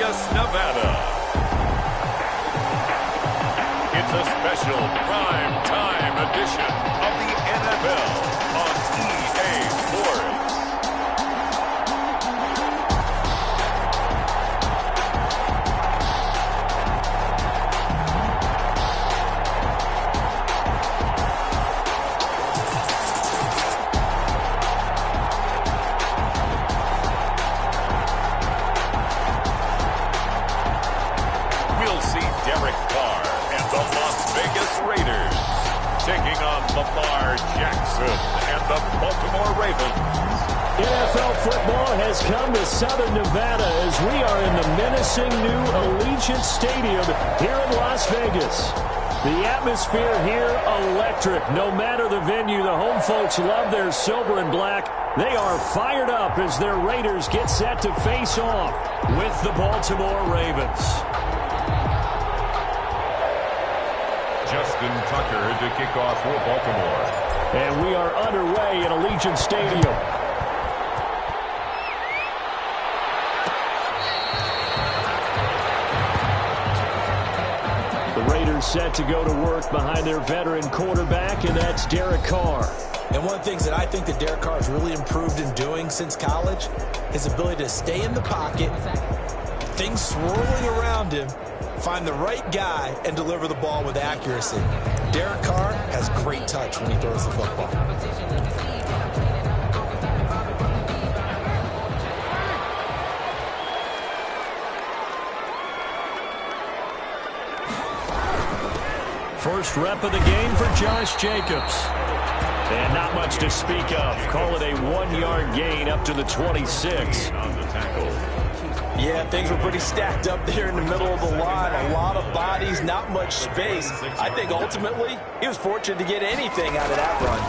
Vegas, Nevada. It's a special prime time edition of the NFL on EA Sports. Taking on Lamar Jackson and the Baltimore Ravens. NFL football has come to Southern Nevada as we are in the menacing new Allegiant Stadium here in Las Vegas. The atmosphere here electric. No matter the venue, the home folks love their silver and black. They are fired up as their Raiders get set to face off with the Baltimore Ravens. Justin Tucker to kick off for Baltimore. And we are underway at Allegiant Stadium. The Raiders set to go to work behind their veteran quarterback, and that's Derek Carr. And one of the things that I think that Derek Carr has really improved in doing since college, his ability to stay in the pocket, things swirling around him, find the right guy, and deliver the ball with accuracy. Derek Carr has great touch when he throws the football. First rep of the game for Josh Jacobs. And not much to speak of. Call it a 1-yard gain up to the 26. On the tackle. Yeah, things were pretty stacked up there in the middle of the line. A lot of bodies, not much space. I think ultimately he was fortunate to get anything out of that run.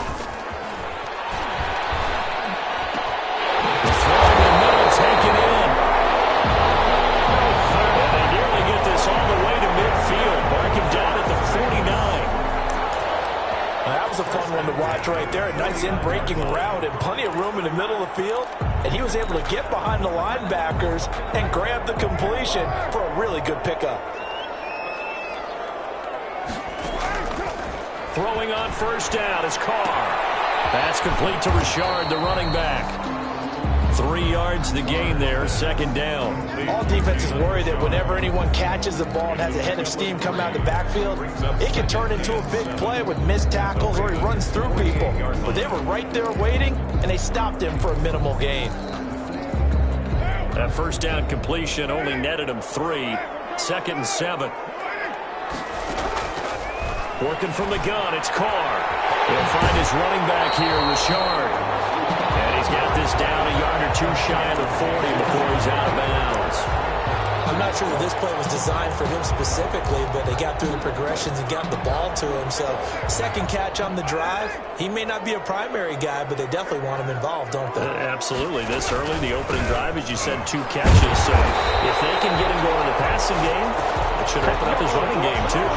Throw in the middle, taken in. And they nearly get this all the way to midfield. Marking down at the 49. That was a fun one to watch right there. A nice in-breaking route and plenty of room in the middle of the field. And he was able to get behind the linebackers and grab the completion for a really good pickup. Throwing on first down is Carr. Pass complete to Richard, the running back. 3 yards the gain there, second down. All defenses worry that whenever anyone catches the ball and has a head of steam come out of the backfield, it can turn into a big play with missed tackles or he runs through people. But they were right there waiting, and they stopped him for a minimal gain. That first down completion only netted him 3. Second and 7. Working from the gun, it's Carr. He'll find his running back here, Richard. And he's got this down a yard or two shy of the 40 before he's out of bounds. I'm not sure that this play was designed for him specifically, but they got through the progressions and got the ball to him. So second catch on the drive. He may not be a primary guy, but they definitely want him involved, don't they? Absolutely. This early, the opening drive, as you said, 2 catches. So if they can get him going in the passing game, it should open up his running game too.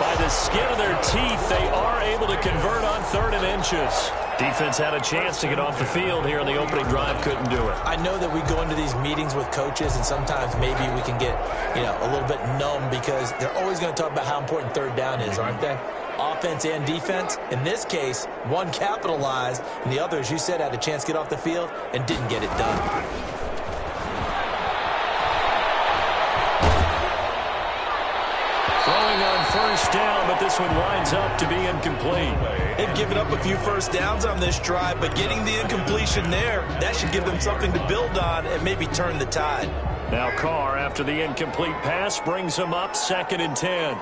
By the skin of their teeth, they are able to convert on 3rd and inches. Defense had a chance to get off the field here on the opening drive, couldn't do it. I know that we go into these meetings with coaches, and sometimes maybe we can get, a little bit numb because they're always going to talk about how important 3rd down is, aren't they? Offense and defense. In this case, one capitalized, and the other, as you said, had a chance to get off the field and didn't get it done. Throwing on first down, but this one winds up to be incomplete. They've given up a few first downs on this drive, but getting the incompletion there, that should give them something to build on and maybe turn the tide. Now Carr, after the incomplete pass, brings him up 2nd and 10.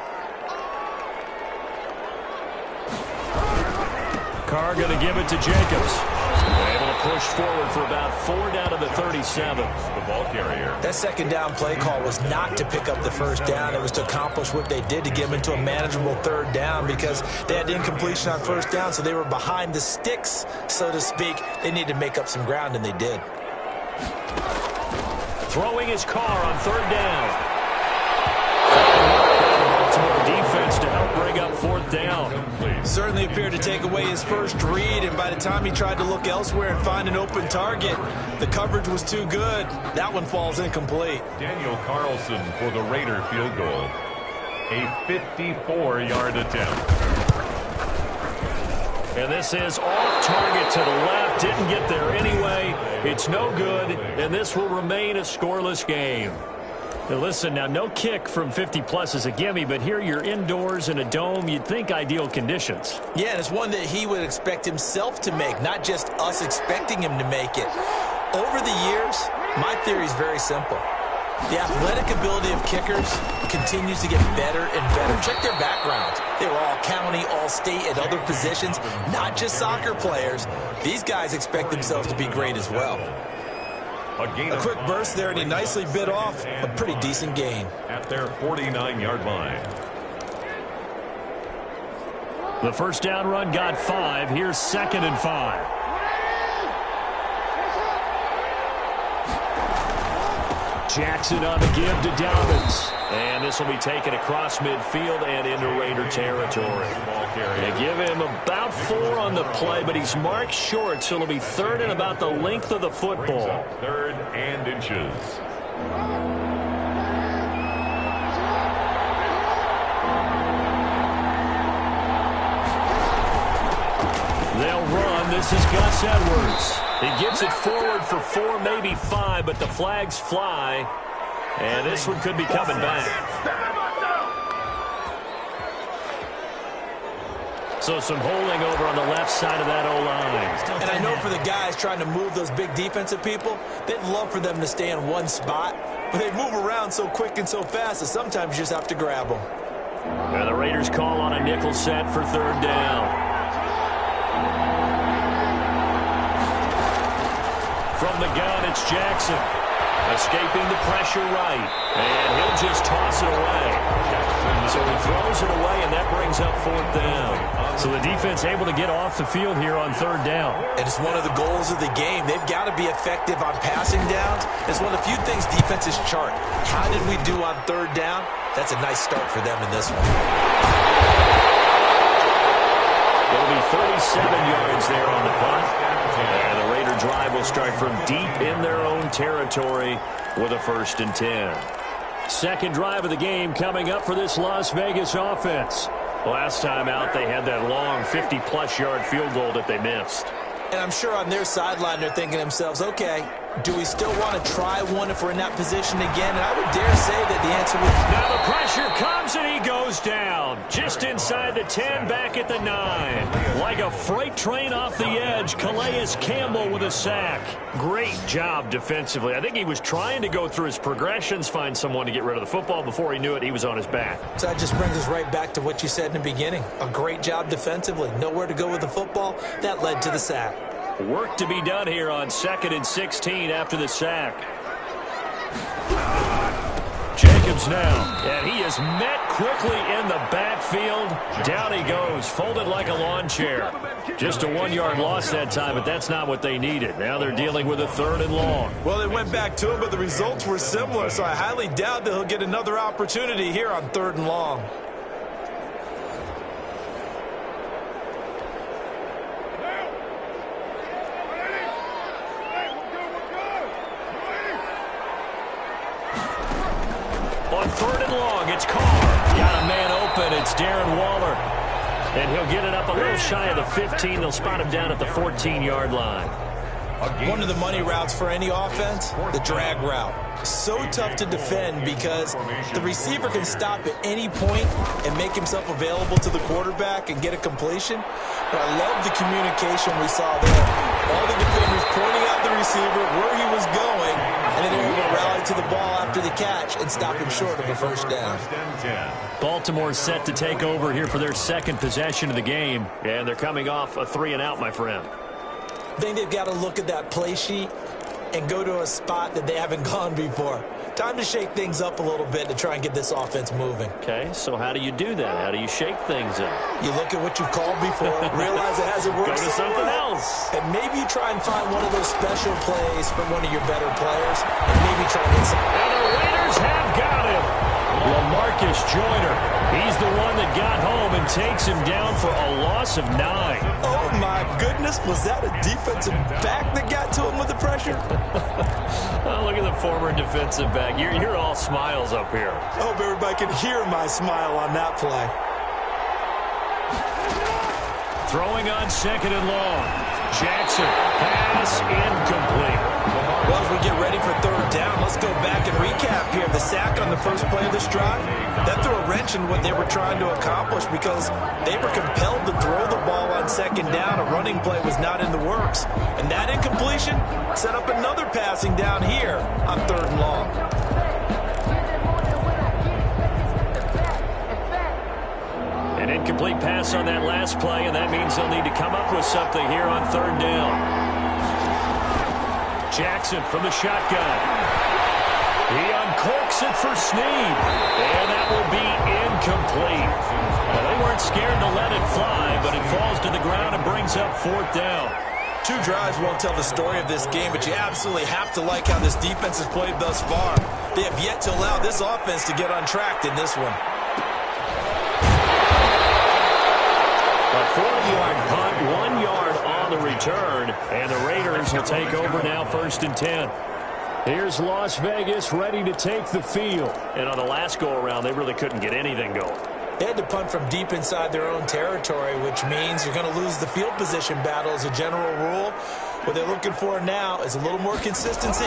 Carr going to give it to Jacobs. Able to push forward for about 4 down to the 37. The ball carrier. That second down play call was not to pick up the first down. It was to accomplish what they did to get them into a manageable 3rd down because they had incompletion on first down, so they were behind the sticks, so to speak. They needed to make up some ground, and they did. Throwing his Carr on 3rd down. Defense to help bring up 4th down. certainly appeared to take away his first read, and by the time he tried to look elsewhere and find an open target, the coverage was too good. That one falls incomplete. Daniel Carlson for the Raider field goal. A 54-yard attempt. And this is off target to the left. Didn't get there anyway. It's no good, and this will remain a scoreless game. Now listen, now no kick from 50-plus is a gimme, but here you're indoors in a dome. You'd think ideal conditions. Yeah, and it's one that he would expect himself to make, not just us expecting him to make it. Over the years, my theory is very simple. The athletic ability of kickers continues to get better and better. Check their backgrounds. They were all county, all state at other positions, not just soccer players. These guys expect themselves to be great as well. A quick burst there, and he nicely bit off a pretty decent gain. At their 49-yard line. The first down run got 5. Here's 2nd and 5. Jackson on the give to Dobbins. And this will be taken across midfield and into Raider territory. They give him about 4 on the play, but he's marked short, so it'll be 3rd and about the length of the football. 3rd and inches. They'll run. This is Gus Edwards. He gets it forward for 4, maybe 5, but the flags fly. And this one could be coming back. So some holding over on the left side of that O-line. And I know for the guys trying to move those big defensive people, they'd love for them to stay in one spot. But they move around so quick and so fast that sometimes you just have to grab them. And the Raiders call on a nickel set for 3rd down. From the gun, it's Jackson. Escaping the pressure right. And he'll just toss it away. So he throws it away, and that brings up 4th down. So the defense able to get off the field here on 3rd down. And it's one of the goals of the game. They've got to be effective on passing downs. It's one of the few things defenses chart. How did we do on 3rd down? That's a nice start for them in this one. It'll be 37 yards there on the punt. And the Raider drive will start from deep in their own territory with a 1st and 10. Second drive of the game coming up for this Las Vegas offense. Last time out, they had that long 50-plus yard field goal that they missed. And I'm sure on their sideline they're thinking to themselves, okay, do we still want to try one if we're in that position again? And I would dare say that the answer would... Now the pressure comes and he goes down. Just inside the 10, back at the 9. Like a freight train off the edge, Calais Campbell with a sack. Great job defensively. I think he was trying to go through his progressions, find someone to get rid of the football. Before he knew it, he was on his back. So that just brings us right back to what you said in the beginning. A great job defensively. Nowhere to go with the football. That led to the sack. Work to be done here on 2nd and 16 after the sack. Jacobs now, and he is met quickly in the backfield. Down he goes, folded like a lawn chair. Just a 1-yard loss that time, but that's not what they needed. Now they're dealing with a 3rd and long. Well, they went back to him, but the results were similar, so I highly doubt that he'll get another opportunity here on 3rd and long. On 3rd and long, it's Carr. Got a man open. It's Darren Waller. And he'll get it up a little shy of the 15. They'll spot him down at the 14-yard line. One of the money routes for any offense, the drag route. So tough to defend because the receiver can stop at any point and make himself available to the quarterback and get a completion. But I love the communication we saw there. All the defenders pointing out the receiver, where he was going, and then they were able to rally to the ball after the catch and stop him short of a 1st down. Baltimore set to take over here for their 2nd possession of the game. And they're coming off a 3-and-out, my friend. I think they've got to look at that play sheet and go to a spot that they haven't gone before. Time to shake things up a little bit to try and get this offense moving. Okay, so how do you do that? How do you shake things up? You look at what you've called before, realize it hasn't worked. Go to something else. And maybe you try and find one of those special plays from one of your better players, and maybe try and get some. And the Raiders have got him. LaMarcus Joyner. He's the one that got home and takes him down for a loss of 9. Oh, my goodness. Was that a defensive back that got to him with the pressure? Oh, look at the former defensive back. You're all smiles up here. I hope everybody can hear my smile on that play. Throwing on 2nd and long. Jackson, pass incomplete. Well, as we get ready for 3rd down, let's go back and recap here. The sack on the first play of this drive, that threw a wrench in what they were trying to accomplish because they were compelled to throw the ball on 2nd down. A running play was not in the works. And that incompletion set up another passing down here on 3rd and long. An incomplete pass on that last play, and that means they'll need to come up with something here on 3rd down. Jackson from the shotgun. He uncorks it for Snead, and that will be incomplete. Well, they weren't scared to let it fly, but it falls to the ground and brings up 4th down. 2 drives won't tell the story of this game, but you absolutely have to like how this defense has played thus far. They have yet to allow this offense to get untracked in this one. A 4-yard punt, 1 yard on the return, and the Raiders will take over now 1st and 10. Here's Las Vegas ready to take the field. And on the last go-around, they really couldn't get anything going. They had to punt from deep inside their own territory, which means you're going to lose the field position battle as a general rule. What they're looking for now is a little more consistency,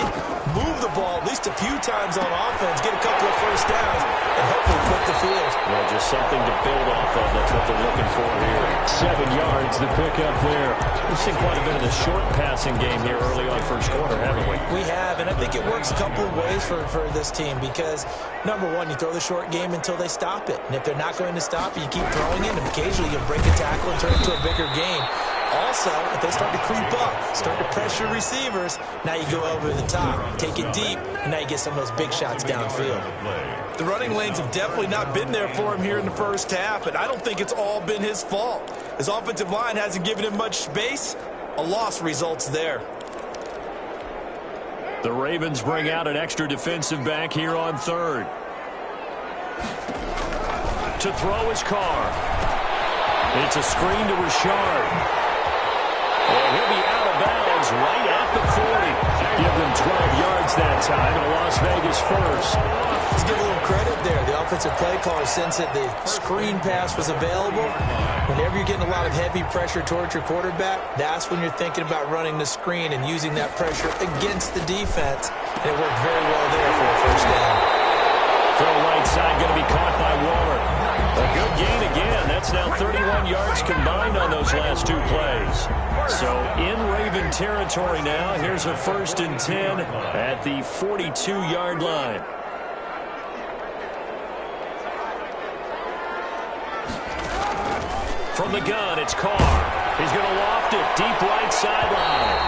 move the ball at least a few times on offense, get a couple of 1st downs, and hopefully flip the field. Well, just something to build off of. That's what they're looking for here. 7 yards, the pickup there. We've seen quite a bit of the short passing game here early on 1st quarter, haven't we? We have, and I think it works a couple of ways for this team because, number one, you throw the short game until they stop it. And if they're not going to stop it, you keep throwing it, and occasionally you'll break a tackle and turn it into a bigger game. Also, if they start to creep up, start to pressure receivers, now you go over the top, take it deep, and now you get some of those big shots downfield. The running lanes have definitely not been there for him here in the 1st half, and I don't think it's all been his fault. His offensive line hasn't given him much space. A loss results there. The Ravens bring out an extra defensive back here on 3rd. To throw his Carr. It's a screen to Richard. And he'll be out of bounds right at the 40. Give them 12 yards that time, and a Las Vegas 1st. Let's give a little credit there. The offensive play caller, since that the screen pass was available, whenever you're getting a lot of heavy pressure towards your quarterback, that's when you're thinking about running the screen and using that pressure against the defense. And it worked very well there for a 1st down. Throw right side, going to be caught by Waller. A good gain again. That's now 31 yards combined on those last 2 plays. So in Raven territory now. Here's a 1st and 10 at the 42-yard line. From the gun, it's Carr. He's going to loft it deep right sideline.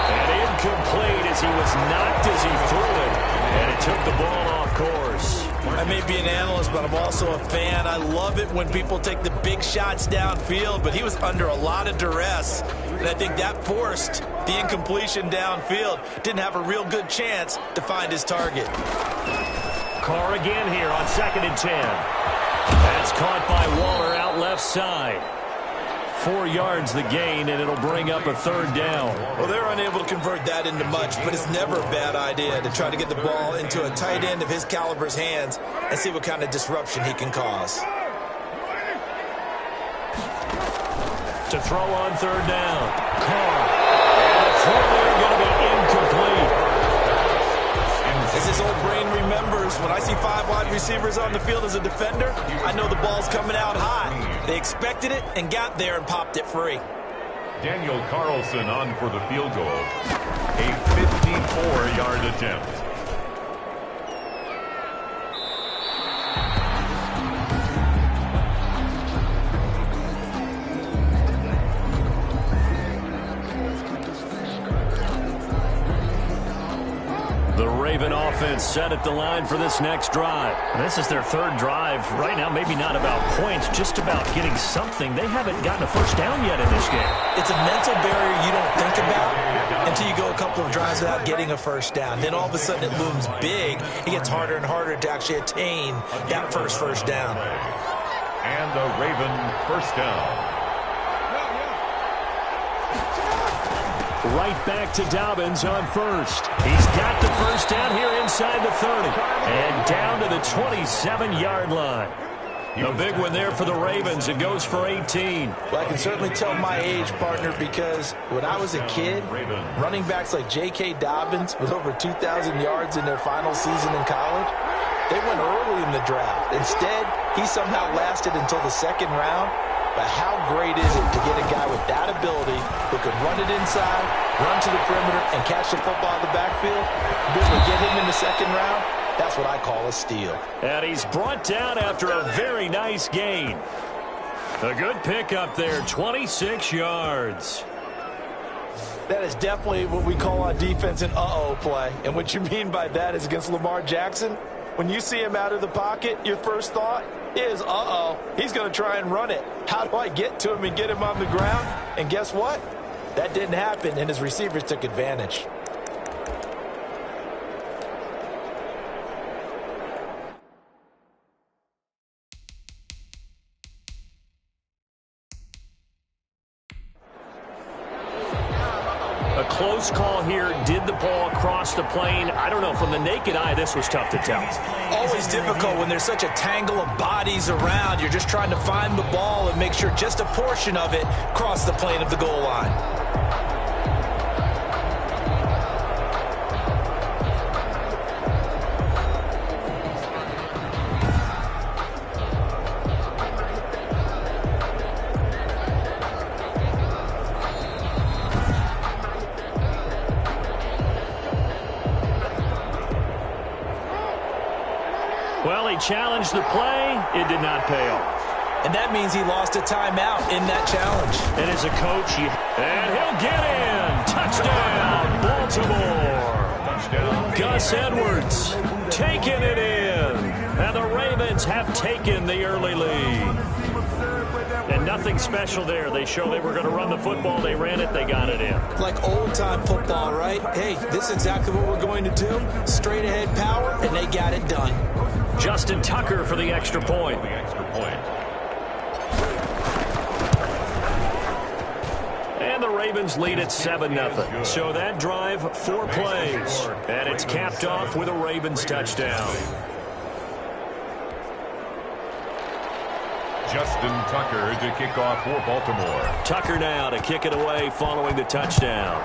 And incomplete as he was knocked as he threw it. And it took the ball off course. I may be an analyst, but I'm also a fan. I love it when people take the big shots downfield, but he was under a lot of duress. And I think that forced the incompletion downfield. Didn't have a real good chance to find his target. Carr again here on 2nd and 10. That's caught by Waller out left side. 4 yards the gain, and it'll bring up a 3rd down. Well, they're unable to convert that into much, but it's never a bad idea to try to get the ball into a tight end of his caliber's hands and see what kind of disruption he can cause. To throw on 3rd down. Carr. And the throw there going to be incomplete. As his old brain remembers, when I see 5 wide receivers on the field as a defender, I know the ball's coming out hot. They expected it and got there and popped it free. Daniel Carlson on for the field goal. A 54-yard attempt. The Raven offense set at the line for this next drive. This is their 3rd drive. Right now, maybe not about points, just about getting something. They haven't gotten a 1st down yet in this game. It's a mental barrier you don't think about until you go a couple of drives without getting a 1st down. Then all of a sudden it looms big. It gets harder and harder to actually attain that first down. And And a Raven first down. Right back to Dobbins on first. He's got the first down here inside the 30. And down to the 27-yard line. A big one there for the Ravens. It goes for 18. Well, I can certainly tell my age, partner, because when I was a kid, running backs like J.K. Dobbins with over 2,000 yards in their final season in college, they went early in the draft. Instead, he somehow lasted until the second round. But how great is it to get a guy with that ability who could run it inside, run to the perimeter, and catch the football in the backfield? Be able to get him in the second round? That's what I call a steal. And he's brought down after a very nice gain. A good pickup there, 26 yards. That is definitely what we call on defense an uh-oh play. And what you mean by that is against Lamar Jackson, when you see him out of the pocket, your first thought is, uh-oh, he's going to try and run it. How do I get to him and get him on the ground? And guess what? That didn't happen, and his receivers took advantage. A close call here. Did the ball cross the plane? I don't know. From the naked eye, this was tough to tell. Always difficult when there's such a tangle of bodies around. You're just trying to find the ball and make sure just a portion of it crossed the plane of the goal line. Well, he challenged the play. It did not pay off. And that means he lost a timeout in that challenge. And as a coach, and he'll get in. Touchdown, Baltimore. Touchdown. Gus Edwards taking it in. And the Ravens have taken the early lead. And nothing special there. They show they were going to run the football. They ran it. They got it in. Like old-time football, right? Hey, this is exactly what we're going to do. Straight-ahead power, and they got it done. Justin Tucker for the extra point. And the Ravens lead at 7-0. So that drive, 4 plays. And it's capped off with a Ravens touchdown. Justin Tucker to kick off for Baltimore. Tucker now to kick it away following the touchdown.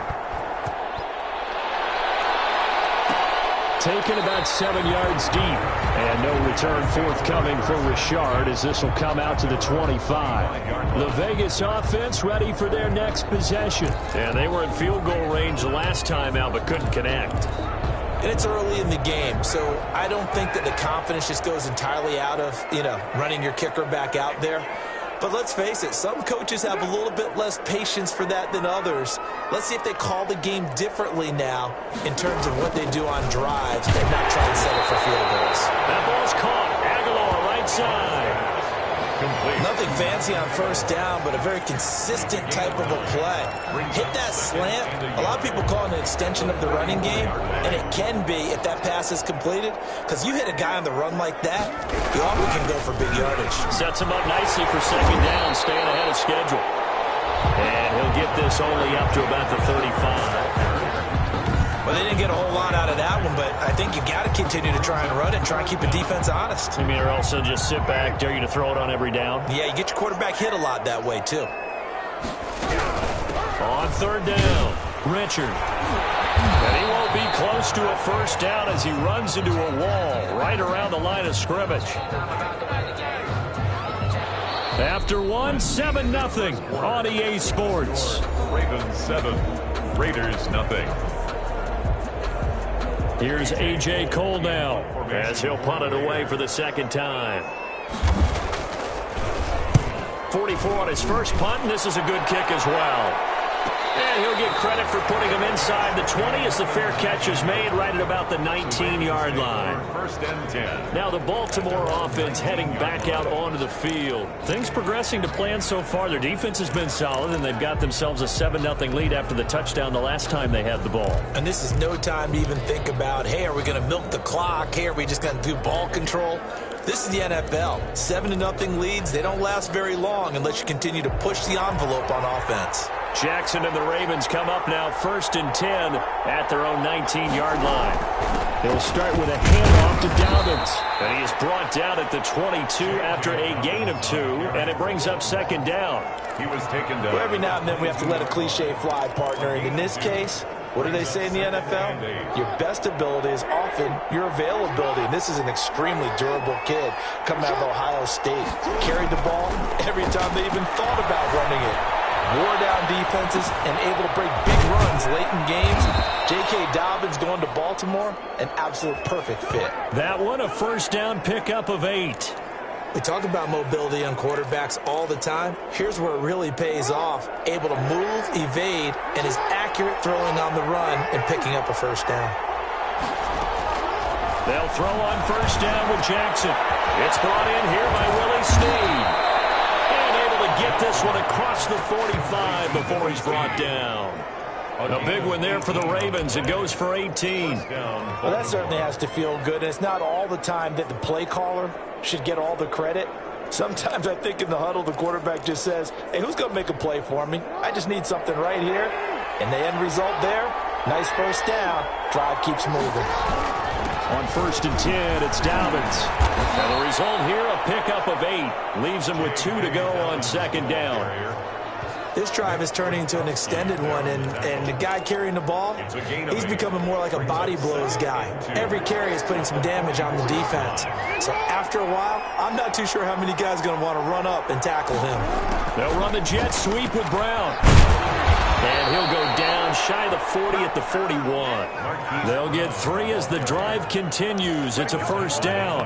Taken about 7 yards deep. And no return forthcoming for Richard as this will come out to the 25. The Vegas offense ready for their next possession. And they were in field goal range the last time out but couldn't connect. And it's early in the game, so I don't think that the confidence just goes entirely out of, running your kicker back out there. But let's face it, some coaches have a little bit less patience for that than others. Let's see if they call the game differently now in terms of what they do on drives and not try and settle for field goals. That ball's caught. Aguilar right side. Complete. Nothing fancy on first down, but a very consistent type of a play. Hit that slant. A lot of people call it an extension of the running game, and it can be if that pass is completed, because you hit a guy on the run like that, you often can go for big yardage. Sets him up nicely for second down, staying ahead of schedule. And he'll get this only up to about the 35. Well, they didn't get a whole lot out of that one, but I think you got to continue to try and run it, try and keep the defense honest. You mean, or else they'll just sit back, dare you to throw it on every down? Yeah, you get your quarterback hit a lot that way, too. On third down, Richard. And he won't be close to a first down as he runs into a wall right around the line of scrimmage. After 7-0 on EA Sports. Ravens 7, Raiders nothing. Here's A.J. Cole now as he'll punt it away for the second time. 44 on his first punt, and this is a good kick as well. And he'll get credit for putting him inside the 20 as the fair catch is made right at about the 19-yard line. First and 10. Now the Baltimore offense heading back out onto the field. Things progressing to plan so far. Their defense has been solid, and they've got themselves a 7-0 lead after the touchdown the last time they had the ball. And this is no time to even think about, hey, are we going to milk the clock? Hey, are we just going to do ball control? This is the NFL. 7-0 leads, they don't last very long unless you continue to push the envelope on offense. Jackson and the Ravens come up now 1st and 10 at their own 19-yard line. They'll start with a handoff to Dobbins. And he is brought down at the 22 after a gain of 2, and it brings up 2nd down. He was taken down. Well, every now and then we have to let a cliche fly, partner. And in this case, what do they say in the NFL? Your best ability is often your availability. And this is an extremely durable kid coming out of Ohio State. Carried the ball every time they even thought about running it. Wore down defenses and able to break big runs late in games. J.K. Dobbins going to Baltimore, an absolute perfect fit. That one, a 1st down pickup of 8. We talk about mobility on quarterbacks all the time. Here's where it really pays off. Able to move, evade, and is accurate throwing on the run and picking up a 1st down. They'll throw on 1st down with Jackson. It's brought in here by Willie Snead. And able to get this one across the 45 before he's brought down. A big one there for the Ravens. It goes for 18. Well, that certainly has to feel good. And it's not all the time that the play caller should get all the credit. Sometimes I think in the huddle, the quarterback just says, hey, who's going to make a play for me? I just need something right here. And the end result there, nice 1st down. Drive keeps moving. On 1st and 10, it's Dobbins. And the result here, a pickup of 8. Leaves him with 2 to go on 2nd down. This drive is turning into an extended one, and the guy carrying the ball, he's becoming more like a body blows guy. Every carry is putting some damage on the defense. So after a while, I'm not too sure how many guys are going to want to run up and tackle him. They'll run the jet sweep with Brown. And he'll go down shy of the 40 at the 41. They'll get 3 as the drive continues. It's a 1st down.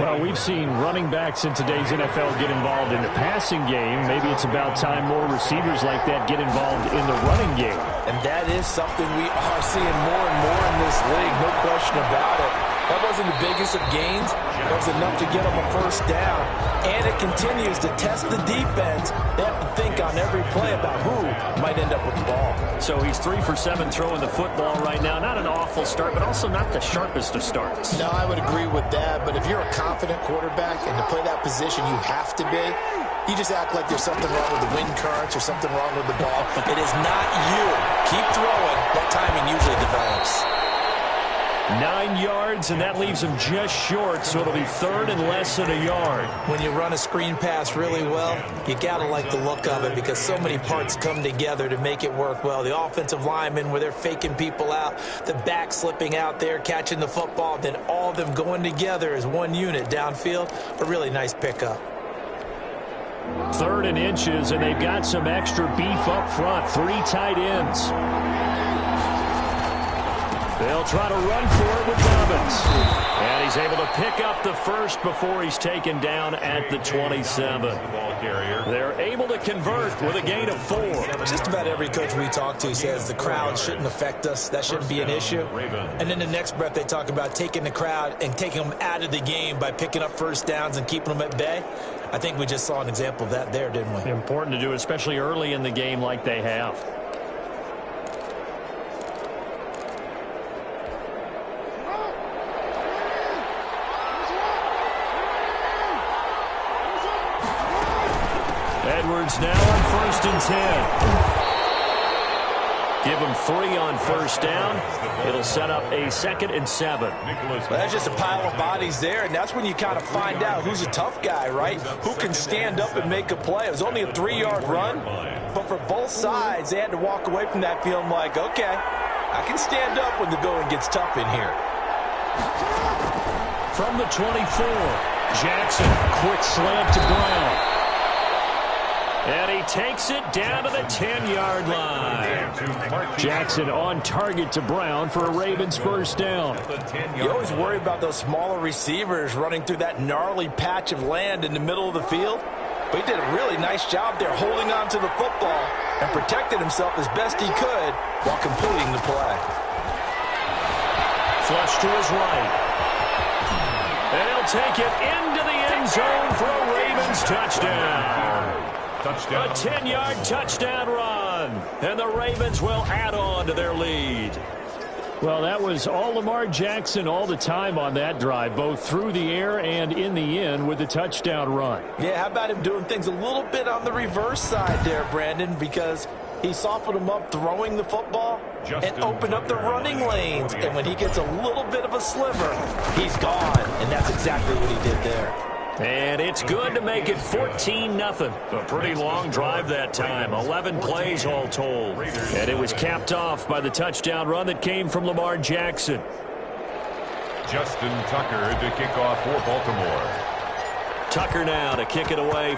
Well, we've seen running backs in today's NFL get involved in the passing game. Maybe it's about time more receivers like that get involved in the running game. And that is something we are seeing more and more in this league, no question about it. That wasn't the biggest of gains. It was enough to get them a 1st down. And it continues to test the defense. They have to think on every play about who might end up with the ball. So he's 3 for 7 throwing the football right now. Not an awful start, but also not the sharpest of starts. No, I would agree with that. But if you're a confident quarterback and to play that position you have to be, you just act like there's something wrong with the wind currents or something wrong with the ball. It is not you. Keep throwing. That timing usually develops. 9 yards, and that leaves him just short, so it'll be 3rd and less than a yard. When you run a screen pass really well, you got to like the look of it because so many parts come together to make it work well. The offensive linemen, where they're faking people out, the back slipping out there, catching the football, then all of them going together as one unit downfield. A really nice pickup. 3rd and inches, and they've got some extra beef up front. 3 tight ends. They'll try to run for it with Dobbins. And he's able to pick up the 1st before he's taken down at the 27. They're able to convert with a gain of 4. Just about every coach we talk to says the crowd shouldn't affect us. That shouldn't be an issue. And then the next breath they talk about taking the crowd and taking them out of the game by picking up 1st downs and keeping them at bay. I think we just saw an example of that there, didn't we? Important to do, especially early in the game like they have. Edwards now on 1st and 10. Give him 3 on 1st down. It'll set up a 2nd and 7. Well, that's just a pile of bodies there, and that's when you kind of find out who's a tough guy, right? Who can stand up and make a play. It was only a 3-yard run, but for both sides, they had to walk away from that feeling like, okay, I can stand up when the going gets tough in here. From the 24, Jackson, quick slant to Brown. And he takes it down to the 10-yard line. Jackson on target to Brown for a Ravens 1st down. You always worry about those smaller receivers running through that gnarly patch of land in the middle of the field. But he did a really nice job there holding on to the football and protected himself as best he could while completing the play. Flush to his right. And he'll take it into the end zone for a Ravens touchdown. A 10-yard touchdown run. And the Ravens will add on to their lead. Well, that was all Lamar Jackson all the time on that drive, both through the air and in the end with the touchdown run. Yeah, how about him doing things a little bit on the reverse side there, Brandon, because he softened him up throwing the football and opened up the running lanes. And when he gets a little bit of a sliver, he's gone. And that's exactly what he did there. And it's good to make it 14-0. A pretty long drive that time, 11 plays all told. And it was capped off by the touchdown run that came from Lamar Jackson. Justin Tucker to kick off for Baltimore. Tucker now to kick it away